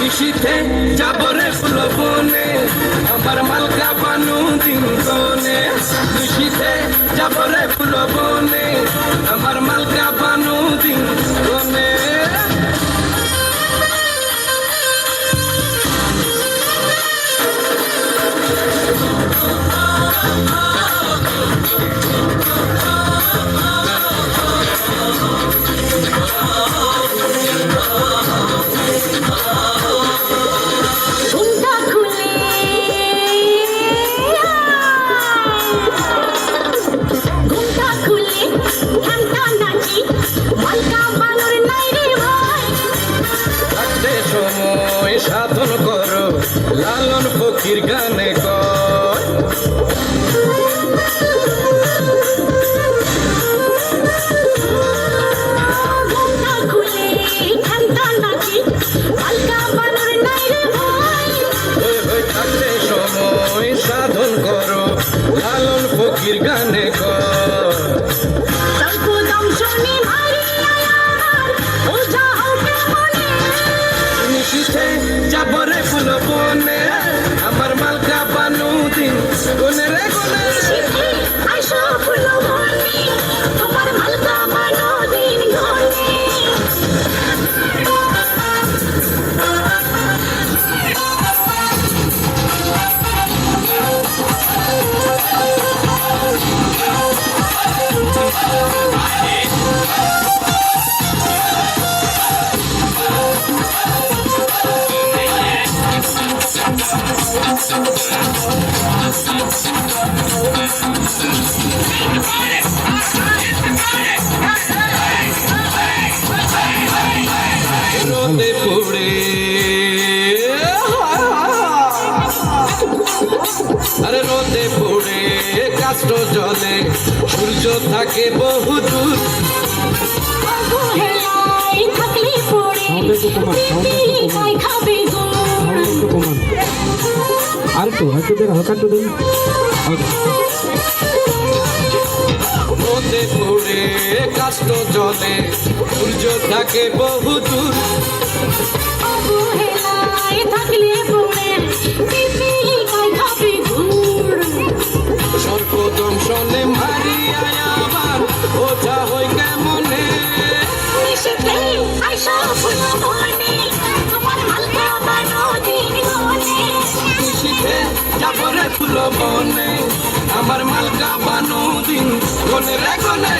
নিশীথে যাব রে ফুল বনে আমার মালকা বানু দিন গনে নিশীথে যাব রে ফুল বনে আমার মালকা বানু দিন গনে সাধন করো লালন ফকির গানে কর থাকতে সময় সাধন করো লালন ফকির গানে কর নিশীথে যাব রে ফুল বনে আমার মালকা বানু দিন গনে রে গনে রোদে পড়ে আরে রোদে পড়ে কাষ্ট জলে সূর্য থাকে বহু দূর আর তো হয়তো হালকা তো দিন রোদে পড়ে কাষ্ট জলে সূর্য থাকে বহু দূর সর্বদংশনে মারিয়া আমার ওঝা হই কেমনে নিশীথে যাব রে ফুল বনে আমার মালকা বানু দিন গনে রে গনে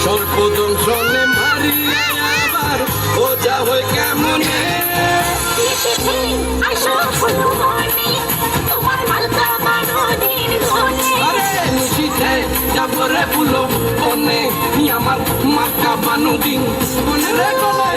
সর্বদংশনে মারিয়া আবার ওঝা হই কেমনে নিশীথে যাব রে ফুল বনে আমার মালকা বানু দিন গনে রে গনে